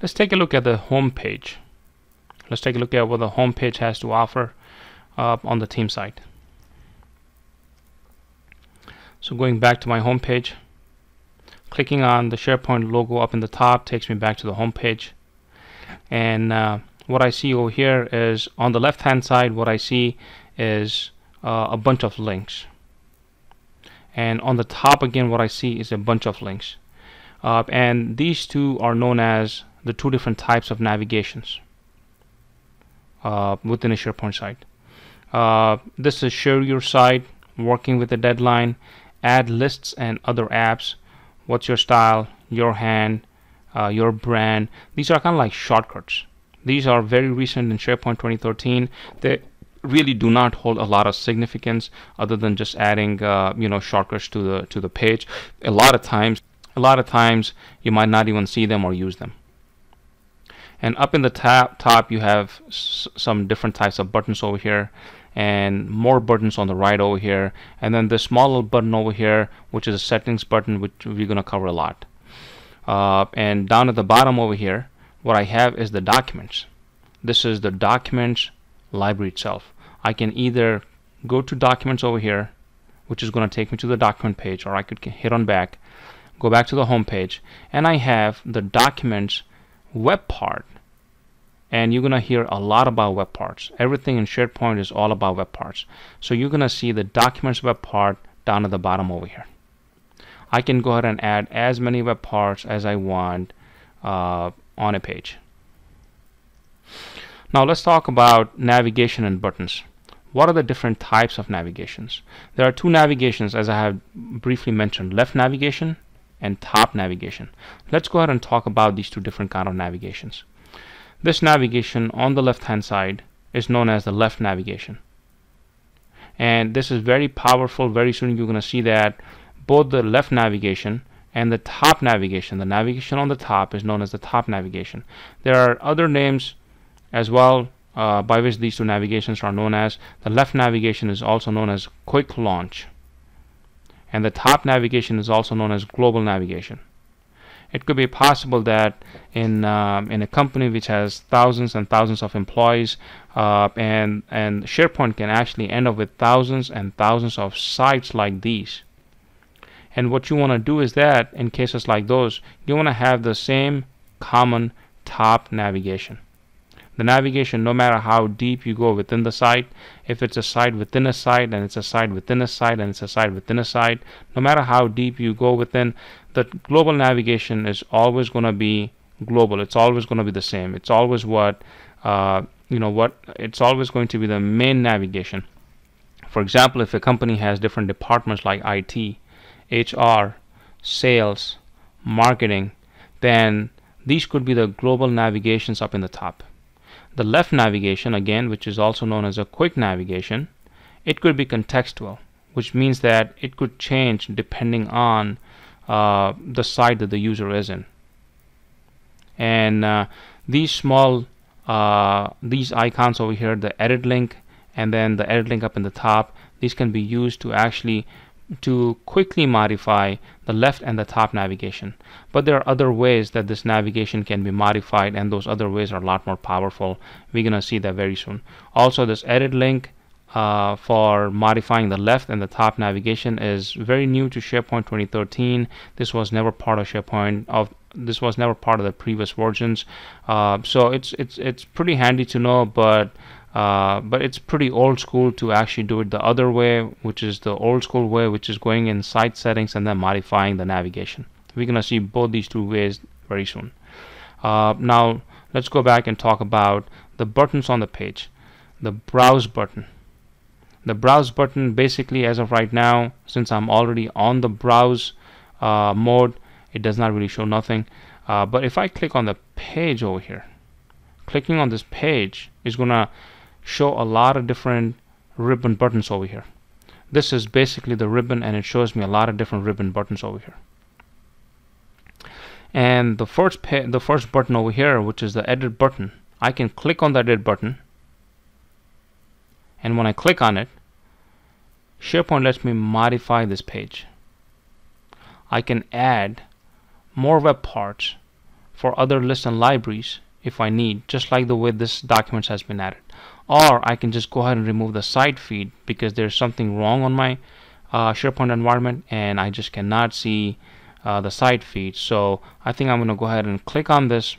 Let's take a look at the home page. Let's take a look at what the home page has to offer on the team site. So going back to my home page, clicking on the SharePoint logo up in the top takes me back to the home page. And what I see over here is on the left hand side, what I see is a bunch of links. And on the top again, what I see is a bunch of links. And these two are known as the two different types of navigations within a SharePoint site. This is share your site, working with a deadline, add lists and other apps, what's your style, your hand, your brand. These are kind of like shortcuts. These are very recent in SharePoint 2013. They really do not hold a lot of significance other than just adding shortcuts to the page. A lot of times you might not even see them or use them. And up in the top you have some different types of buttons over here, and more buttons on the right over here, and then this small little button over here, which is a settings button, which we're going to cover a lot. And down at the bottom over here, what I have is the documents. This is the documents library itself. I can either go to documents over here, which is going to take me to the document page, or I could hit on back, go back to the home page, and I have the documents web part. And you're going to hear a lot about web parts. Everything in SharePoint is all about web parts. So you're going to see the documents web part down at the bottom over here. I can go ahead and add as many web parts as I want on a page. Now let's talk about navigation and buttons. What are the different types of navigations? There are two navigations, as I have briefly mentioned, left navigation and top navigation. Let's go ahead and talk about these two different kind of navigations. This navigation on the left hand side is known as the left navigation, and this is very powerful. Very soon you're going to see that both the left navigation and the top navigation, the navigation on the top, is known as the top navigation. There are other names as well by which these two navigations are known as. The left navigation is also known as quick launch, and the top navigation is also known as global navigation. It could be possible that in a company which has thousands and thousands of employees, and SharePoint can actually end up with thousands and thousands of sites like these. And what you want to do is that in cases like those, you want to have the same common top navigation. The navigation, no matter how deep you go within the site, if it's a site within a site, and it's a site within a site, and it's a site within a site, no matter how deep you go within, the global navigation is always going to be global. It's always going to be the same. It's always it's always going to be the main navigation. For example, if a company has different departments like IT, HR, sales, marketing, then these could be the global navigations up in the top. The left navigation, again, which is also known as a quick navigation, it could be contextual, which means that it could change depending on the site that the user is in. And these icons over here, the edit link and then the edit link up in the top, these can be used to quickly modify the left and the top navigation. But there are other ways that this navigation can be modified, and those other ways are a lot more powerful. We're gonna see that very soon. Also, this edit link for modifying the left and the top navigation is very new to SharePoint 2013. This was never part of SharePoint. This was never part of the previous versions. So it's pretty handy to know, but it's pretty old school to actually do it the other way, which is the old school way, which is going in site settings and then modifying the navigation. We're gonna see both these two ways very soon. Now let's go back and talk about the buttons on the page. The browse button. The browse button, basically, as of right now, since I'm already on the browse mode, it does not really show nothing. But if I click on the page over here, clicking on this page is gonna show a lot of different ribbon buttons over here. This is basically the ribbon, and it shows me a lot of different ribbon buttons over here. And the first button over here, which is the edit button, I can click on the edit button, and when I click on it, SharePoint lets me modify this page. I can add more web parts for other lists and libraries if I need, just like the way this document has been added. Or I can just go ahead and remove the site feed because there's something wrong on my SharePoint environment and I just cannot see the site feed. So I think I'm going to go ahead and click on this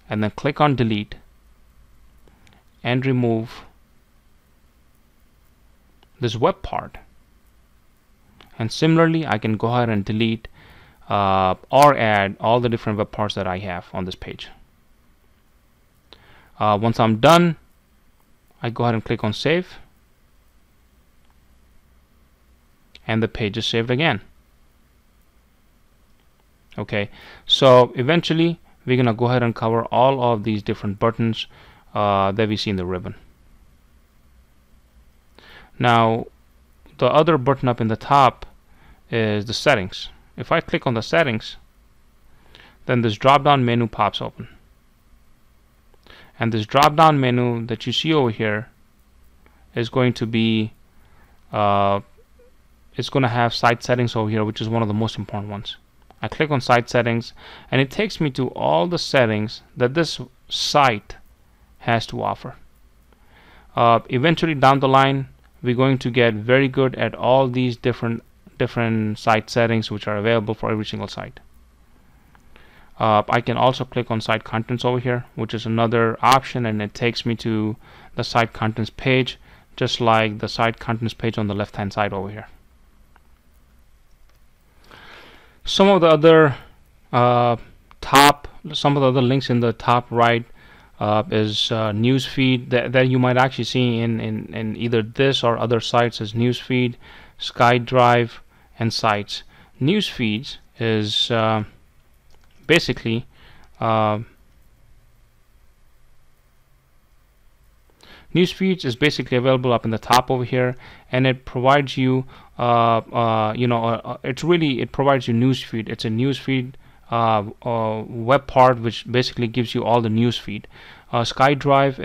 and then click on delete and remove this web part. And similarly, I can go ahead and delete or add all the different web parts that I have on this page. Once I'm done, I go ahead and click on save, and the page is saved again. Okay, so eventually we're gonna go ahead and cover all of these different buttons that we see in the ribbon. Now the other button up in the top is the settings. If I click on the settings, then this drop down menu pops open, and this drop down menu that you see over here is going to be it's going to have site settings over here, which is one of the most important ones. I click on site settings and it takes me to all the settings that this site has to offer. Eventually down the line we're going to get very good at all these different site settings which are available for every single site. I can also click on site contents over here, which is another option, and it takes me to the site contents page, just like the site contents page on the left hand side over here. Some of the other links in the top right is newsfeed that you might actually see in either this or other sites as newsfeed, SkyDrive, and sites. Newsfeeds is basically newsfeeds is basically available up in the top over here, and it provides you it provides you newsfeed. It's a newsfeed web part which basically gives you all the newsfeed. SkyDrive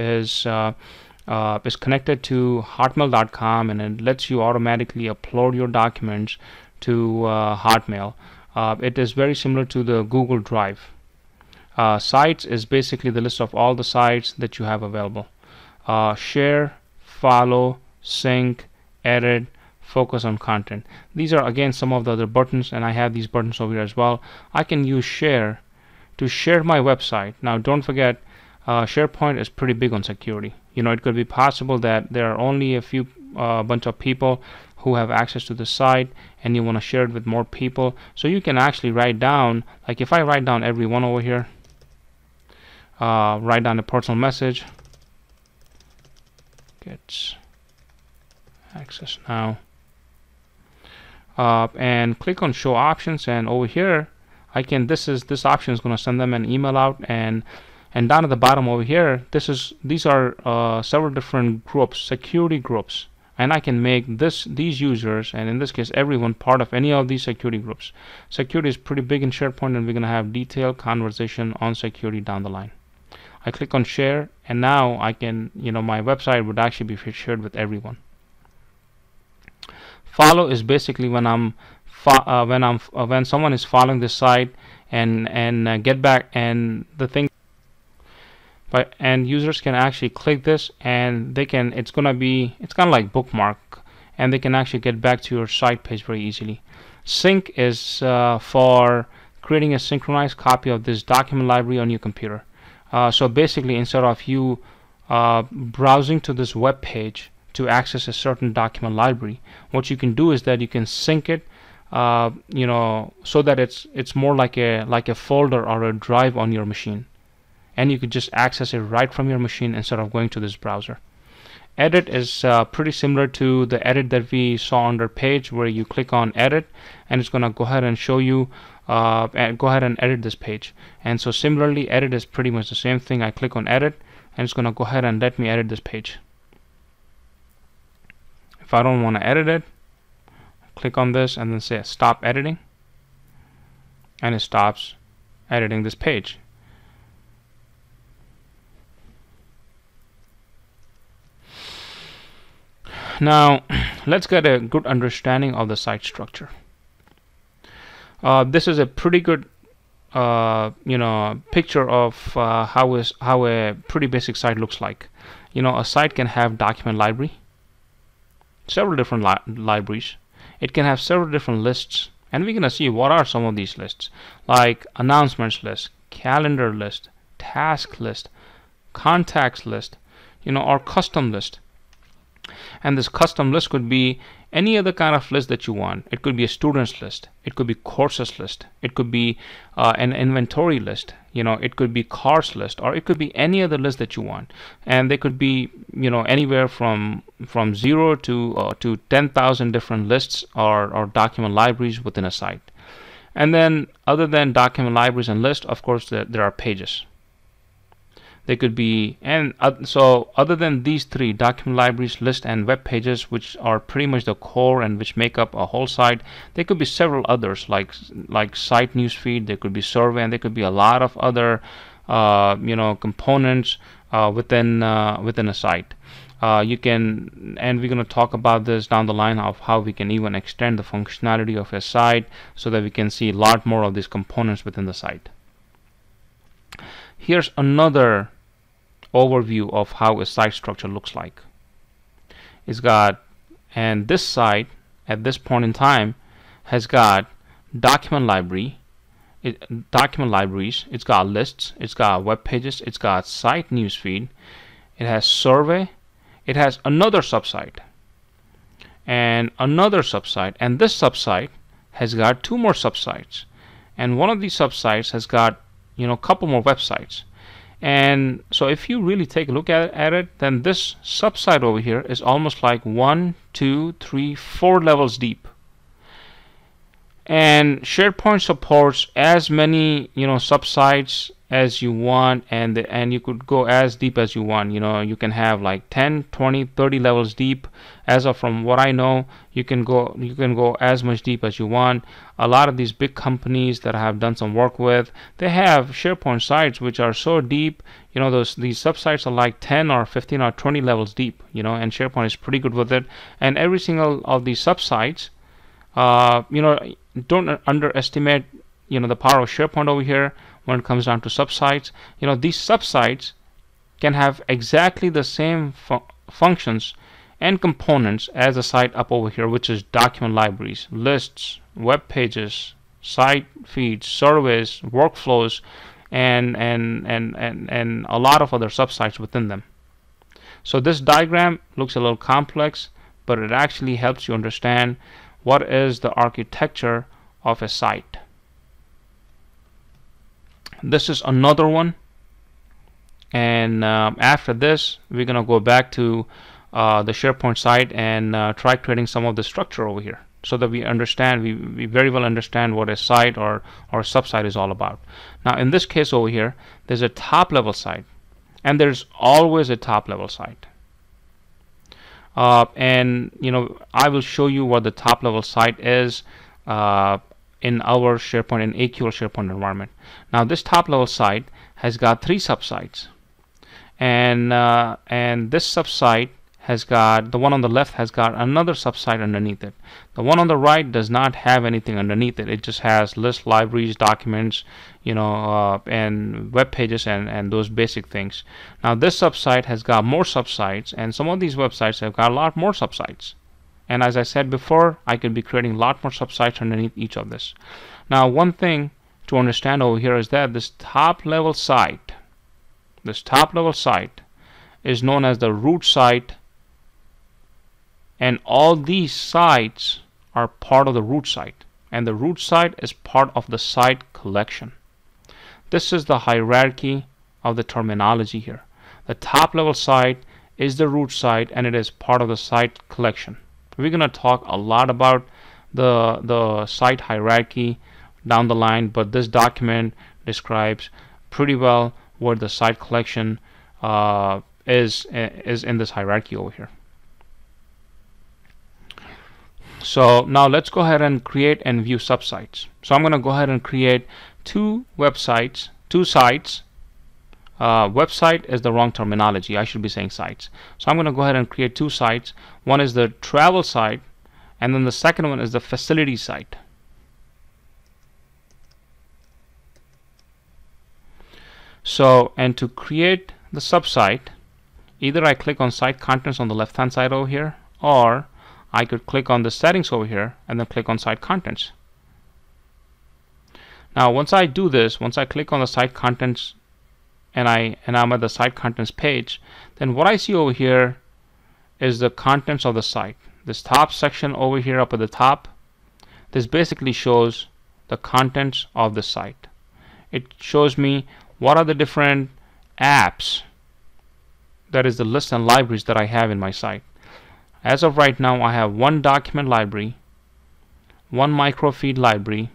is connected to hotmail.com, and it lets you automatically upload your documents to Hotmail. It is very similar to the Google Drive. Sites is basically the list of all the sites that you have available. Share, follow, sync, edit, focus on content. These are again some of the other buttons, and I have these buttons over here as well. I can use share to share my website. Now don't forget, SharePoint is pretty big on security. It could be possible that there are only a few bunch of people who have access to the site, and you want to share it with more people. So you can actually write down, like if I write down everyone over here, write down a personal message, gets access now, and click on show options, and over here I can this option is going to send them an email out, and down at the bottom over here these are several different groups, security groups, and I can make these users, and in this case everyone, part of any of these security groups. Security is pretty big in SharePoint, and we're going to have detailed conversation on security down the line. I click on share, and now I can, my website would actually be shared with everyone. Follow is basically when someone is following this site and get back, and the thing, and users can actually click this, and they can, it's kind of like bookmark, and they can actually get back to your site page very easily. Sync is for creating a synchronized copy of this document library on your computer. So basically, instead of you browsing to this web page to access a certain document library, what you can do is that you can sync it, so that it's more like a folder or a drive on your machine, and you could just access it right from your machine instead of going to this browser. Edit is pretty similar to the edit that we saw under page, where you click on edit and it's going to go ahead and show you and go ahead and edit this page. And so similarly, edit is pretty much the same thing. I click on edit and it's going to go ahead and let me edit this page. If I don't want to edit it, click on this and then say stop editing, and it stops editing this page. Now let's get a good understanding of the site structure. This is a pretty good picture of how a pretty basic site looks like. A site can have document library, several different libraries. It can have several different lists, and we're gonna see what are some of these lists, like announcements list, calendar list, task list, contacts list, or custom list. And this custom list could be any other kind of list that you want. It could be a students list, it could be courses list, it could be an inventory list, it could be cars list, or it could be any other list that you want. And they could be anywhere from 0 to 10,000 different lists or document libraries within a site. And then other than document libraries and lists, of course there are pages. They could be, and so other than these three, document libraries, list, and web pages, which are pretty much the core and which make up a whole site, there could be several others like site newsfeed. There could be survey, and there could be a lot of other components within a site. You can, and we're going to talk about this down the line of how we can even extend the functionality of a site so that we can see a lot more of these components within the site. Here's another overview of how a site structure looks like. And this site at this point in time has got document libraries, it's got lists, it's got web pages, it's got site newsfeed, it has survey, it has another subsite and another subsite, and this subsite has got two more subsites, and one of these subsites has got a couple more websites. And so if you really take a look at it, then this subsite over here is almost like 1, 2, 3, 4 levels deep. And SharePoint supports as many subsites as you want, and you could go as deep as you want. You can have like 10, 20, 30 levels deep. As of from what I know, you can go as much deep as you want. A lot of these big companies that I have done some work with, they have SharePoint sites which are so deep. These subsites are like 10 or 15 or 20 levels deep. And SharePoint is pretty good with it. And every single of these subsites, don't underestimate the power of SharePoint over here when it comes down to subsites. These subsites can have exactly the same functions and components as a site up over here, which is document libraries, lists, web pages, site feeds, surveys, workflows, and a lot of other subsites within them. So this diagram looks a little complex, but it actually helps you understand what is the architecture of a site. This is another one, and after this we're gonna go back to the SharePoint site and try creating some of the structure over here so that we understand, we very well understand what a site or subsite is all about. Now in this case over here, there's a top level site, and there's always a top level site. And I will show you what the top level site is in our SharePoint and AQL SharePoint environment. Now this top level site has got 3 subsites, and this subsite has got, the one on the left has got another subsite underneath it. The one on the right does not have anything underneath it. It just has lists, libraries, documents, and web pages and those basic things. Now this subsite has got more subsites, and some of these websites have got a lot more subsites. And as I said before, I could be creating a lot more subsites underneath each of this. Now one thing to understand over here is that this top level site is known as the root site, and all these sites are part of the root site, and the root site is part of the site collection. This is the hierarchy of the terminology here. The top level site is the root site, and it is part of the site collection. We're going to talk a lot about the site hierarchy down the line, but this document describes pretty well what the site collection is in this hierarchy over here. So now let's go ahead and create and view subsites. So I'm going to go ahead and create 2 sites. Website is the wrong terminology. I should be saying sites. So I'm going to go ahead and create 2 sites. One is the travel site, and then the second one is the facility site. So, and to create the subsite, either I click on site contents on the left hand side over here, or I could click on the settings over here and then click on site contents. Now once I do this, once I click on the site contents and I'm at the site contents page, then what I see over here is the contents of the site. This top section over here up at the top, this basically shows the contents of the site. It shows me what are the different apps, that is the list and libraries that I have in my site. As of right now, I have one document library, one microfeed library,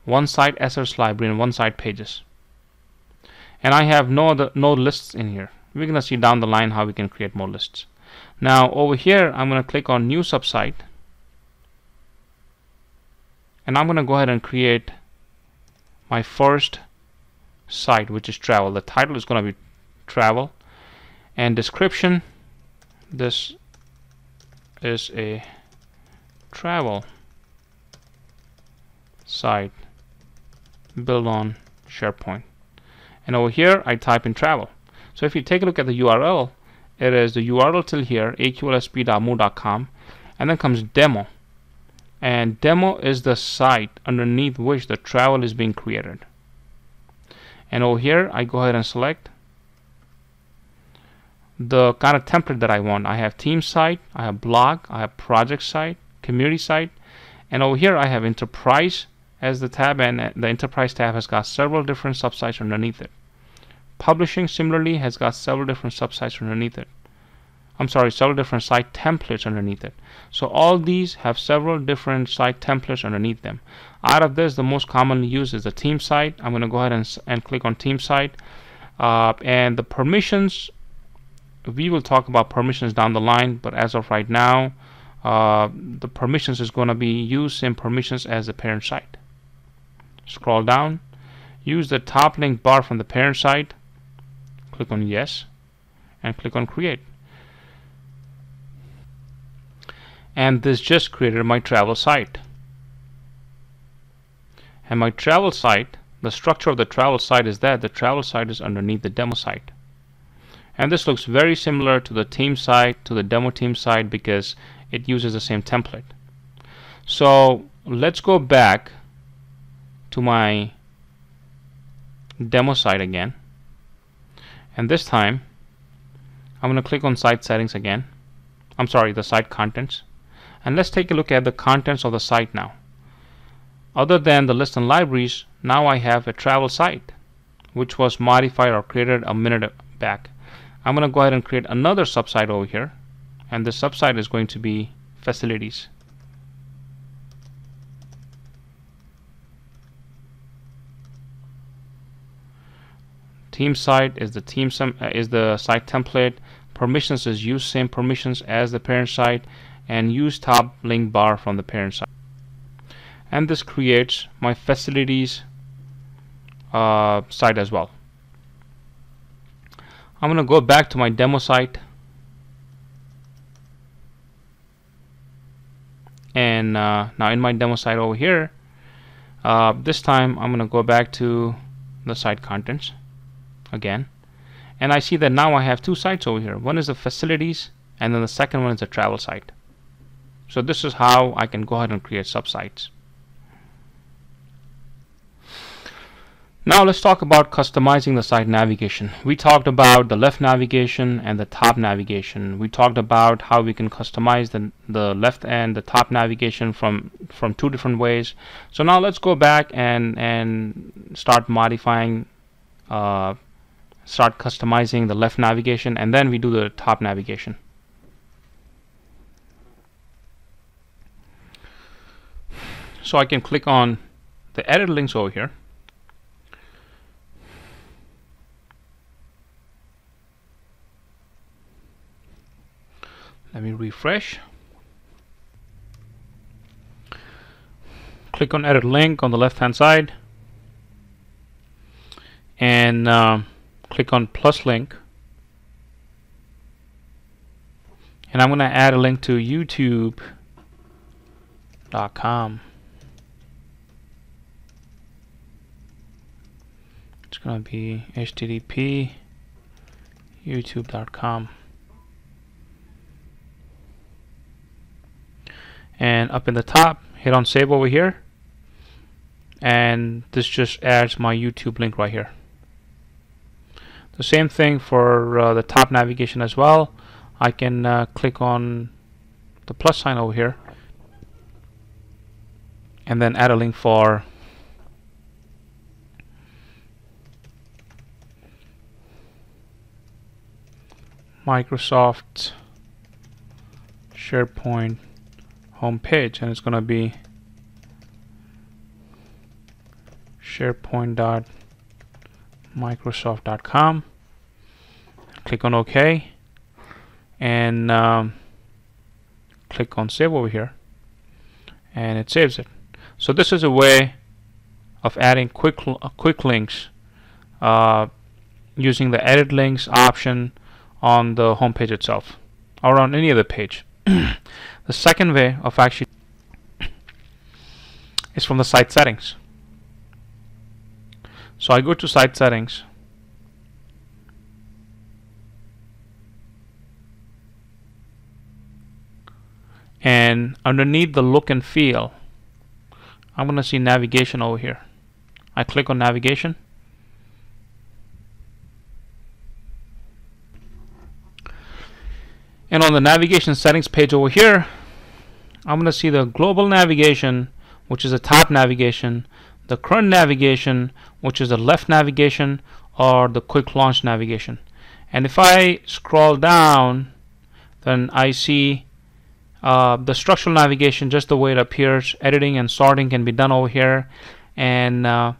one site assets library, and one site pages. And I have no lists in here. We're going to see down the line how we can create more lists. Now over here, I'm going to click on new subsite, and I'm going to go ahead and create my first site, which is travel. The title is going to be travel, and description, this is a travel site built on SharePoint. And over here I type in travel. So if you take a look at the URL, it is the URL till here, aqlsp.mo.com, and then comes demo. And demo is the site underneath which the travel is being created. And over here I go ahead and select the kind of template that I want. I have theme site, I have blog, I have project site, community site, and over here I have enterprise as the tab, and the enterprise tab has got several different subsites underneath it. Publishing similarly has got several different subsites underneath it. I'm sorry, several different site templates underneath it. So all these have several different site templates underneath them. Out of this, the most commonly used is the theme site. I'm going to go ahead and click on theme site, and the permissions, we will talk about permissions down the line, but as of right now, the permissions is going to be used same permissions as the parent site. Scroll down, use the top link bar from the parent site, click on yes, and click on create. And this just created my travel site. And my travel site, the structure of the travel site is that the travel site is underneath the demo site. And this looks very similar to the theme site, to the demo theme site, because it uses the same template. So let's go back to my demo site again, and this time I'm going to click on site settings again. I'm sorry, the site contents, and let's take a look at the contents of the site now. Other than the list and libraries, now I have a travel site which was modified or created a minute back. I'm going to go ahead and create another subsite over here, and this subsite is going to be facilities. Theme site is the site template. Permissions is use same permissions as the parent site, and use top link bar from the parent site. And this creates my facilities site as well. I'm going to go back to my demo site, and now in my demo site over here, this time I'm going to go back to the site contents again, and I see that now I have two sites over here. One is the facilities, and then the second one is the travel site. So this is how I can go ahead and create subsites. Now let's talk about customizing the site navigation. We talked about the left navigation and the top navigation. We talked about how we can customize the left and the top navigation from two different ways. So now let's go back and start modifying, start customizing the left navigation, and then we do the top navigation. So I can click on the edit links over here. Let me refresh. Click on edit link on the left hand side, and click on plus link, and I'm going to add a link to youtube.com. It's going to be http youtube.com. And up in the top, hit on save over here, and this just adds my YouTube link right here. The same thing for the top navigation as well. I can click on the plus sign over here and then add a link for Microsoft SharePoint homepage, and it's going to be sharepoint.microsoft.com. Click on OK and click on save over here, and it saves it. So this is a way of adding quick links using the edit links option on the home page itself or on any other page. The second way of actually is from the site settings. So I go to site settings, and underneath the look and feel, I'm going to see navigation over here. I click on navigation, and on the navigation settings page over here, I'm going to see the global navigation, which is the top navigation, the current navigation, which is the left navigation, or the quick launch navigation. And if I scroll down, then I see the structural navigation just the way it appears. Editing and sorting can be done over here, and I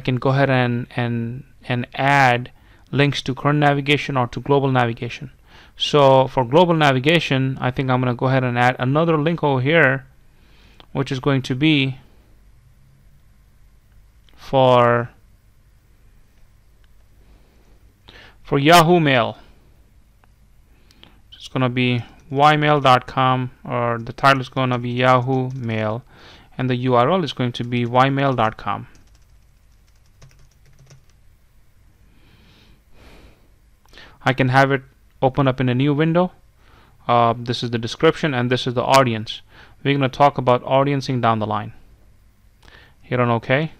can go ahead and add links to current navigation or to global navigation. So for global navigation, I think I'm going to go ahead and add another link over here, which is going to be for Yahoo Mail. It's going to be ymail.com, or the title is going to be Yahoo Mail, and the URL is going to be ymail.com. I can have it open up in a new window. This is the description, and this is the audience. We're going to talk about audiencing down the line. Hit on OK.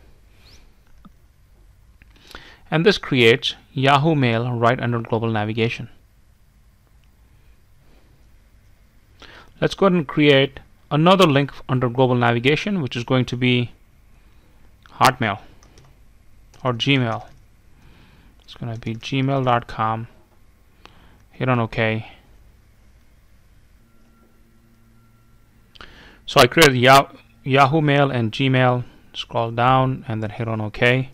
And this creates Yahoo Mail right under global navigation. Let's go ahead and create another link under global navigation, which is going to be Hotmail or Gmail. It's going to be gmail.com. Hit on OK. So I created Yahoo Mail and Gmail. Scroll down and then hit on OK.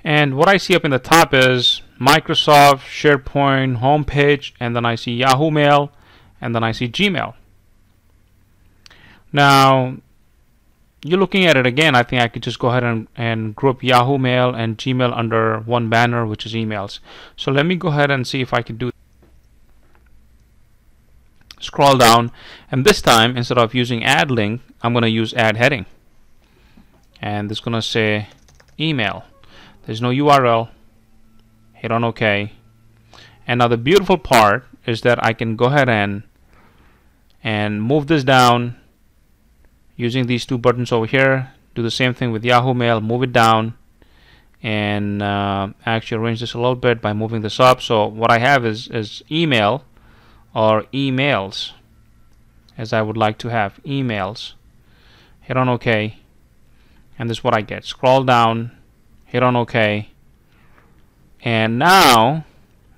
And what I see up in the top is Microsoft SharePoint homepage, and then I see Yahoo Mail, and then I see Gmail. Now, you're looking at it again. I think I could just go ahead and group Yahoo Mail and Gmail under one banner, which is emails. So let me go ahead and see if I can do. Scroll down, and this time, instead of using add link, I'm going to use add heading. And it's going to say email. There's no URL. Hit on OK. And now the beautiful part is that I can go ahead and move this down using these two buttons over here. Do the same thing with Yahoo Mail. Move it down, and actually arrange this a little bit by moving this up. So what I have is email, or emails, as I would like to have emails. Hit on OK, and this is what I get. Scroll down, hit on OK, and now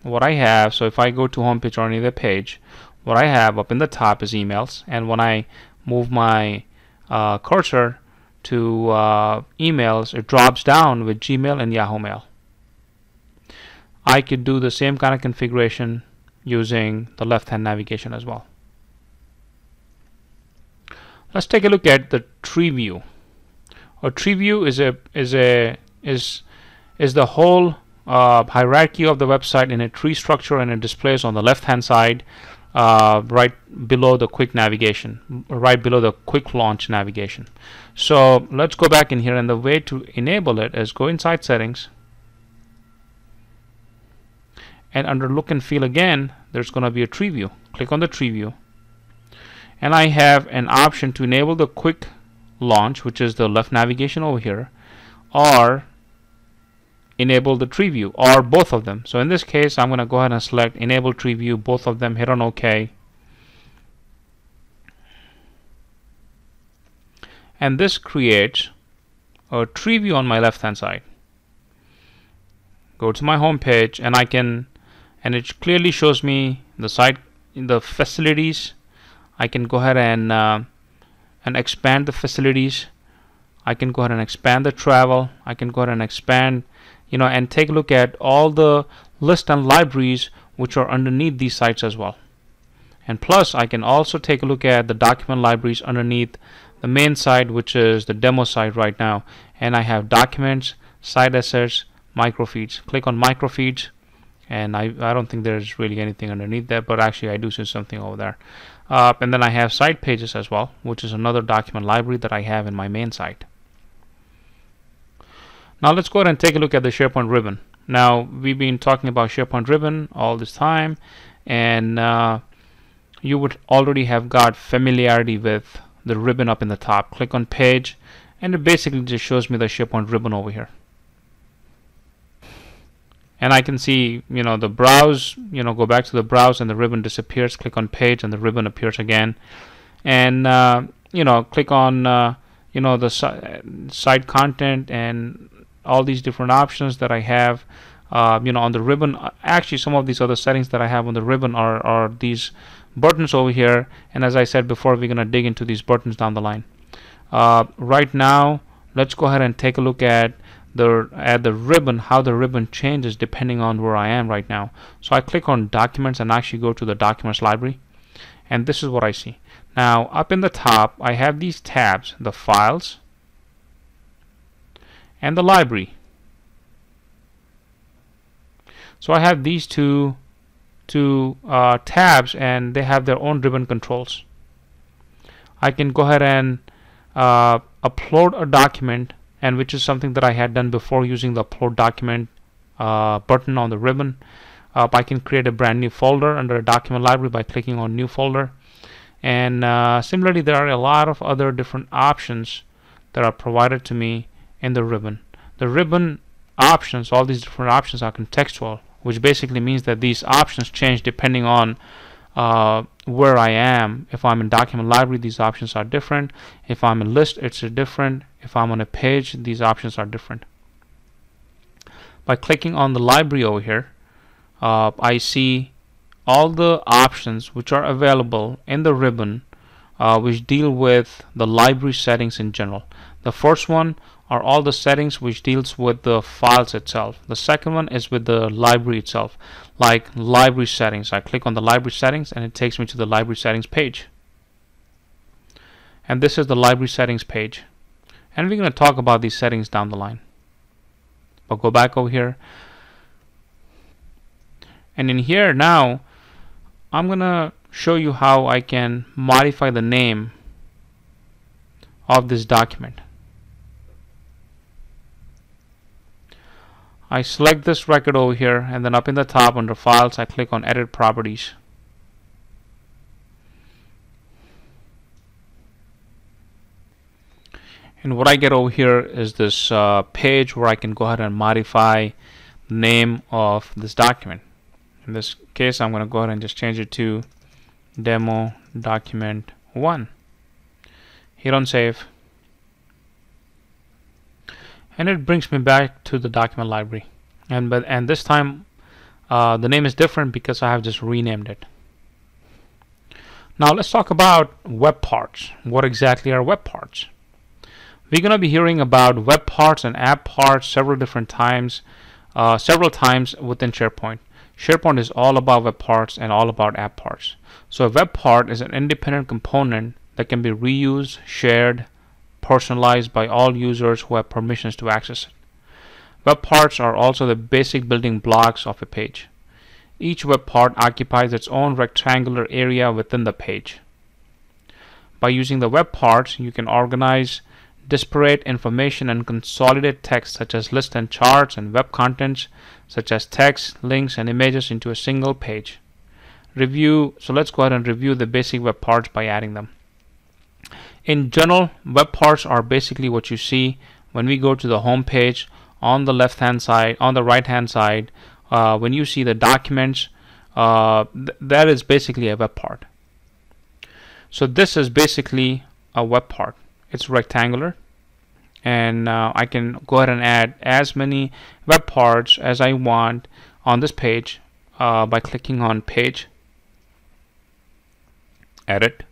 what I have, so if I go to homepage or any other page, what I have up in the top is emails, and when I move my cursor to emails, it drops down with Gmail and Yahoo Mail. I could do the same kind of configuration using the left hand navigation as well. Let's take a look at the tree view. A tree view is the whole hierarchy of the website in a tree structure, and it displays on the left hand side right below the quick navigation, right below the quick launch navigation. So let's go back in here, and the way to enable it is go inside settings, and under look and feel again, there's going to be a tree view. Click on the tree view, and I have an option to enable the quick launch, which is the left navigation over here, or enable the tree view, or both of them. So in this case, I'm going to go ahead and select enable tree view, both of them, hit on OK. And this creates a tree view on my left hand side. Go to my home page, and and it clearly shows me the site, the facilities. I can go ahead and expand the facilities. I can go ahead and expand the travel. I can go ahead and expand, and take a look at all the list and libraries which are underneath these sites as well. And plus, I can also take a look at the document libraries underneath the main site, which is the demo site right now. And I have documents, site assets, microfeeds. Click on microfeeds, and I don't think there's really anything underneath there, but actually I do see something over there. And then I have site pages as well, which is another document library that I have in my main site. Now let's go ahead and take a look at the SharePoint ribbon. Now we've been talking about SharePoint ribbon all this time, and you would already have got familiarity with the ribbon up in the top. Click on page, and it basically just shows me the SharePoint ribbon over here. And I can see, the browse, go back to the browse, and the ribbon disappears. Click on page, and the ribbon appears again. And click on the site content and all these different options that I have on the ribbon. Actually, some of these other settings that I have on the ribbon are these buttons over here, and as I said before, we're going to dig into these buttons down the line. Right now, let's go ahead and take a look at the ribbon, how the ribbon changes depending on where I am right now. So I click on documents and actually go to the documents library, and this is what I see. Now up in the top, I have these tabs: the files and the library. So I have these two tabs, and they have their own ribbon controls. I can go ahead and upload a document, and which is something that I had done before using the upload document button on the ribbon. I can create a brand new folder under a document library by clicking on new folder. And similarly, there are a lot of other different options that are provided to me in the ribbon. The ribbon options, all these different options, are contextual, which basically means that these options change depending on where I am. If I'm in document library, these options are different. If I'm in list, it's different. If I'm on a page, these options are different. By clicking on the library over here, I see all the options which are available in the ribbon, which deal with the library settings in general. The first one are all the settings which deals with the files itself. The second one is with the library itself, like library settings. I click on the library settings, and it takes me to the library settings page. And this is the library settings page. And we're going to talk about these settings down the line. But go back over here. And in here now, I'm going to show you how I can modify the name of this document. I select this record over here, and then up in the top under files, I click on edit properties. And what I get over here is this page where I can go ahead and modify the name of this document. In this case, I'm going to go ahead and just change it to demo document 1. Hit on save. And it brings me back to the document library. And this time the name is different because I have just renamed it. Now let's talk about WebParts. What exactly are WebParts? We're going to be hearing about WebParts and app parts several times within SharePoint. SharePoint is all about WebParts and all about app parts. So a WebPart is an independent component that can be reused, shared, personalized by all users who have permissions to access it. WebParts are also the basic building blocks of a page. Each web part occupies its own rectangular area within the page. By using the web parts, you can organize disparate information and consolidate text such as lists and charts, and web contents such as text, links, and images into a single page. So let's go ahead and review the basic web parts by adding them. In general, web parts are basically what you see when we go to the home page. On the left hand side, on the right hand side, when you see the documents, that is basically a web part. So this is basically a web part. It's rectangular, and I can go ahead and add as many web parts as I want on this page by clicking on Page, Edit,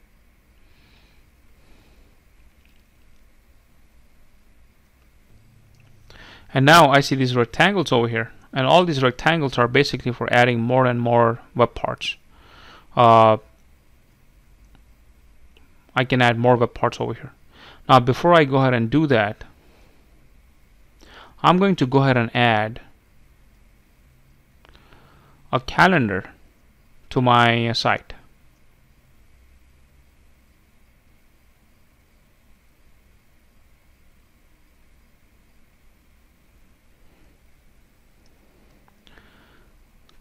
and now I see these rectangles over here, and all these rectangles are basically for adding more and more web parts. I can add more web parts over here. Now before I go ahead and do that, I'm going to go ahead and add a calendar to my site.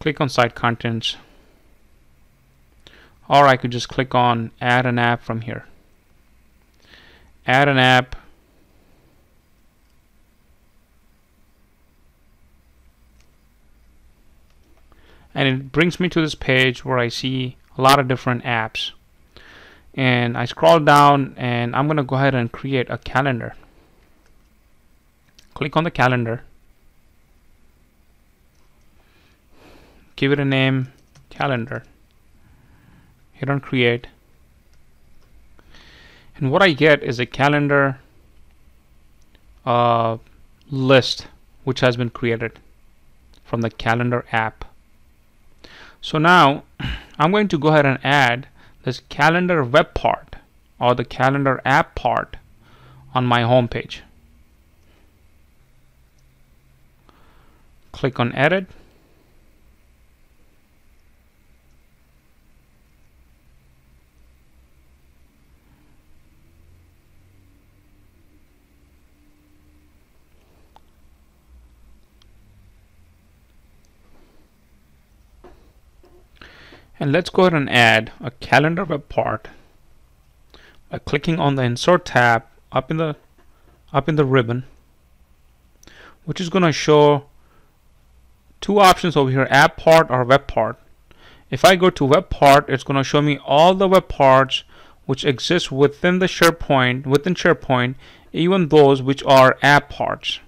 Click on Site Contents, or I could just click on Add an App from here. Add an app, and it brings me to this page where I see a lot of different apps, and I scroll down and I'm gonna go ahead and create a calendar. Click on the calendar, give it a name, calendar, hit on create, and what I get is a calendar list which has been created from the calendar app. So now I'm going to go ahead and add this calendar web part or the calendar app part on my home page. Click on Edit, and let's go ahead and add a calendar web part by clicking on the Insert tab up in the ribbon, which is going to show two options over here, app part or web part. If I go to web part, it's going to show me all the web parts which exist within SharePoint, even those which are app parts.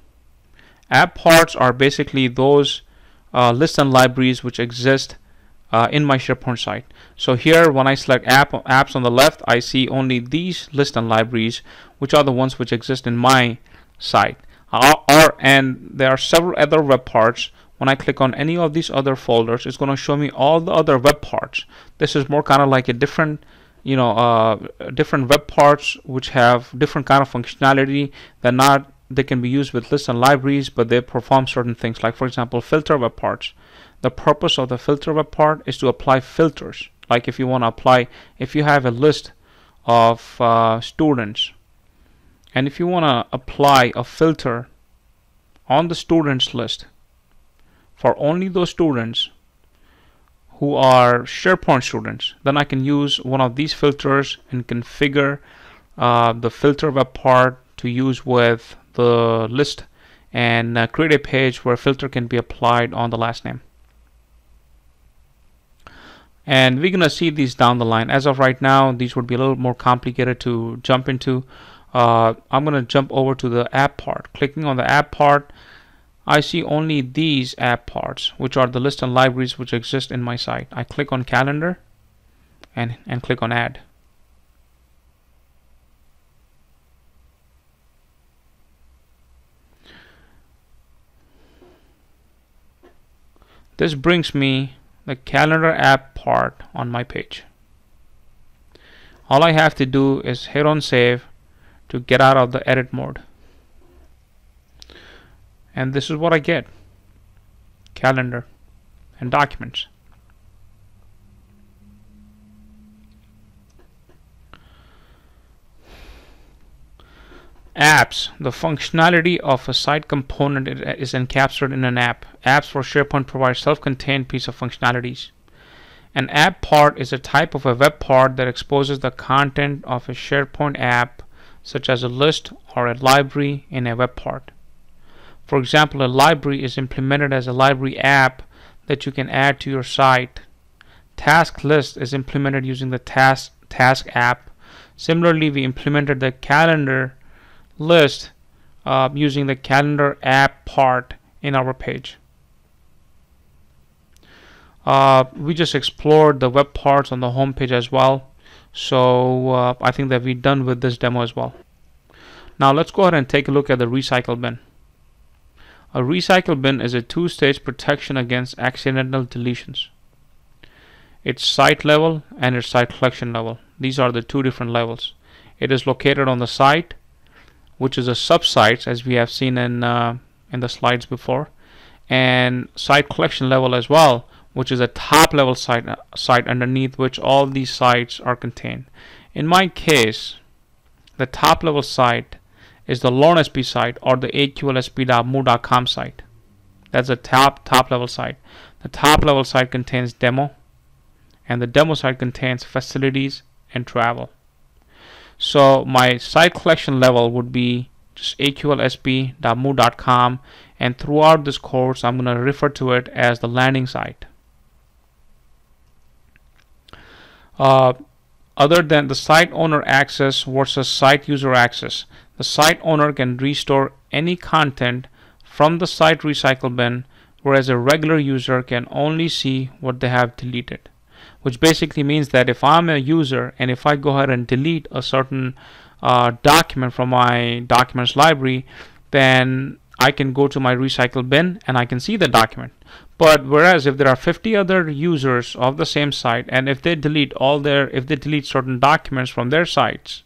App parts are basically those lists and libraries which exist in my SharePoint site. So here, when I select apps on the left, I see only these lists and libraries, which are the ones which exist in my site. And there are several other web parts. When I click on any of these other folders, it's going to show me all the other web parts. This is more kind of like a different, different web parts which have different kind of functionality. They can be used with lists and libraries, but they perform certain things. Like for example, filter web parts. The purpose of the filter web part is to apply filters. Like if you have a list of students, and if you want to apply a filter on the students list for only those students who are SharePoint students, then I can use one of these filters and configure the filter web part to use with the list, and create a page where a filter can be applied on the last name. And we're gonna see these down the line. As of right now, these would be a little more complicated to jump into. I'm gonna jump over to the app part. Clicking on the app part, I see only these app parts, which are the list and libraries which exist in my site. I click on calendar and click on add. This brings me the calendar app part on my page. All I have to do is hit on save to get out of the edit mode. And this is what I get: calendar and documents. Apps. The functionality of a site component is encapsulated in an app. Apps for SharePoint provide self-contained piece of functionalities. An app part is a type of a web part that exposes the content of a SharePoint app, such as a list or a library in a web part. For example, a library is implemented as a library app that you can add to your site. Task list is implemented using the task app. Similarly, we implemented the calendar list using the calendar app part in our page. We just explored the web parts on the home page as well, so I think that we're done with this demo as well. Now let's go ahead and take a look at the recycle bin. A recycle bin is a two-stage protection against accidental deletions. Its site level and its site collection level. These are the two different levels. It is located on the site, which is a subsite, as we have seen in the slides before, and site collection level as well, which is a top level site underneath which all these sites are contained. In my case, the top level site is the LoanSB site or the aqlsp.moo.com site. That's a top level site. The top level site contains demo, and the demo site contains facilities and travel. So my site collection level would be just aqlsp.moo.com, and throughout this course I'm going to refer to it as the landing site. Other than the site owner access versus site user access, the site owner can restore any content from the site recycle bin, whereas a regular user can only see what they have deleted. Which basically means that if I'm a user and if I go ahead and delete a certain document from my documents library, then I can go to my recycle bin and I can see the document. But whereas if there are 50 other users of the same site, and if they delete certain documents from their sites,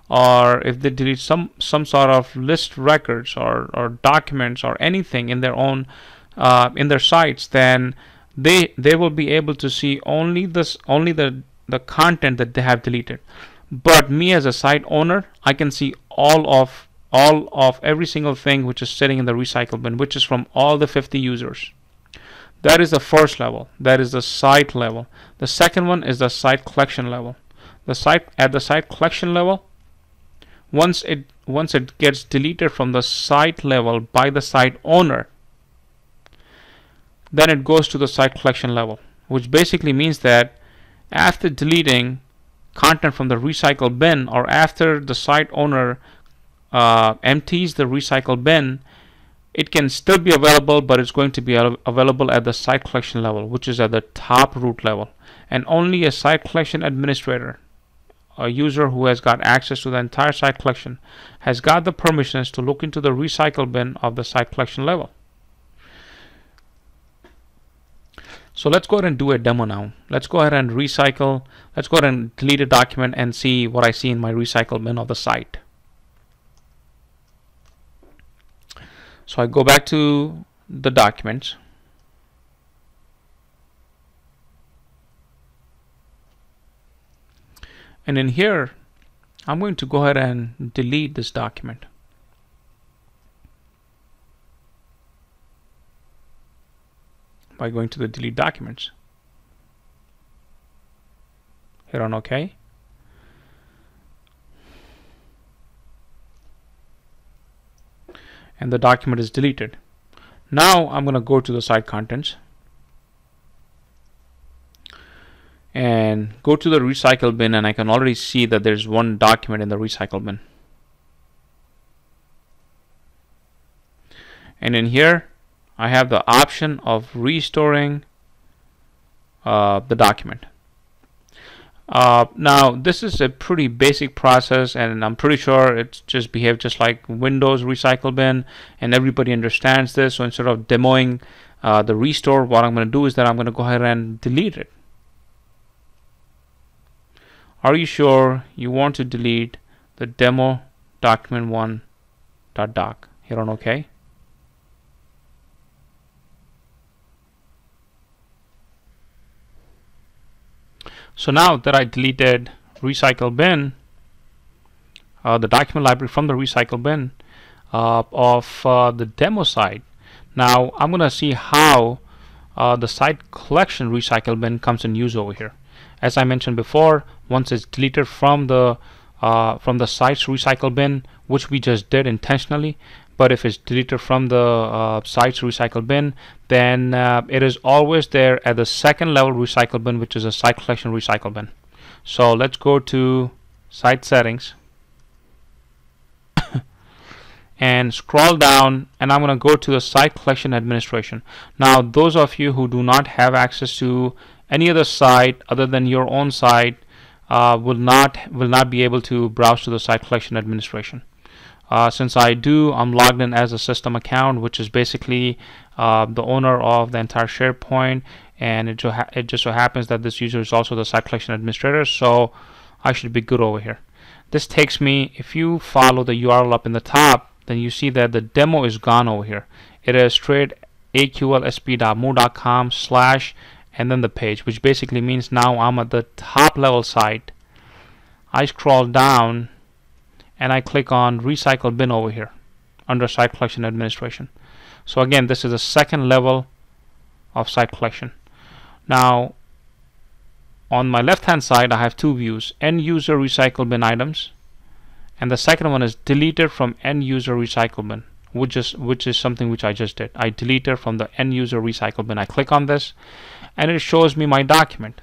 or if they delete some sort of list records or documents or anything in their own in their sites, then they will be able to see only the content that they have deleted. But me as a site owner, I can see all of every single thing which is sitting in the recycle bin, which is from all the 50 users. That is the first level. That is the site level. The second one is the site collection level. At the site collection level, once it gets deleted from the site level by the site owner, then it goes to the site collection level, which basically means that after deleting content from the recycle bin, or after the site owner empties the recycle bin, it can still be available, but it's going to be available at the site collection level, which is at the top root level. And only a site collection administrator, a user who has got access to the entire site collection, has got the permissions to look into the recycle bin of the site collection level. So let's go ahead and do a demo now. Let's go ahead and recycle. Let's go ahead and delete a document and see what I see in my recycle bin of the site. So I go back to the documents. And in here, I'm going to go ahead and delete this document. By going to the delete documents. Hit on OK. And the document is deleted. Now I'm going to go to the site contents and go to the recycle bin, and I can already see that there's one document in the recycle bin. And in here I have the option of restoring the document. Now this is a pretty basic process, and I'm pretty sure it's just behaved just like Windows recycle bin, and everybody understands this. So instead of demoing the restore, what I'm going to do is that I'm going to go ahead and delete it. Are you sure you want to delete the demo document1.doc? Hit on OK. So now that I deleted recycle bin, the document library from the recycle bin of the demo site. Now I'm going to see how the site collection recycle bin comes in use over here. As I mentioned before, once it's deleted from the site's recycle bin, which we just did intentionally, but if it's deleted from the site's recycle bin, then it is always there at the second level recycle bin, which is a site collection recycle bin. So let's go to site settings and scroll down, and I'm going to go to the site collection administration. Now those of you who do not have access to any other site other than your own site will not be able to browse to the site collection administration. Since I do, I'm logged in as a system account, which is basically the owner of the entire SharePoint, and it just so happens that this user is also the site collection administrator, so I should be good over here. This takes me, if you follow the URL up in the top, then you see that the demo is gone over here. It is straight aqlsp.mo.com/ and then the page, which basically means now I'm at the top level site. I scroll down and I click on recycle bin over here under site collection administration. So again, this is the second level of site collection. Now on my left hand side, I have two views: end user recycle bin items, and the second one is deleted from end user recycle bin, which is something which I just did. I deleted from the end user recycle bin. I click on this and it shows me my document.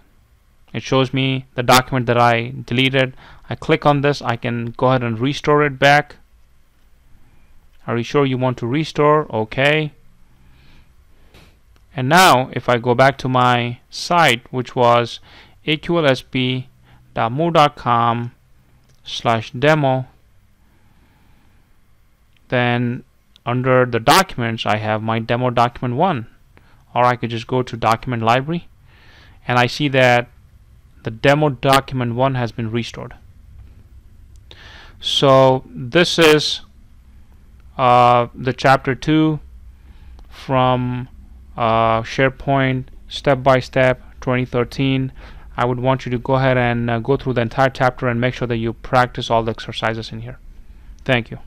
It shows me the document that I deleted. I click on this. I can go ahead and restore it back. Are you sure you want to restore? Okay. And now if I go back to my site, which was aqlsp.mo.com/demo, then under the documents I have my demo document 1, or I could just go to document library and I see that the demo document 1 has been restored. So this is the chapter 2 from SharePoint step by step 2013. I would want you to go ahead and go through the entire chapter and make sure that you practice all the exercises in here. Thank you.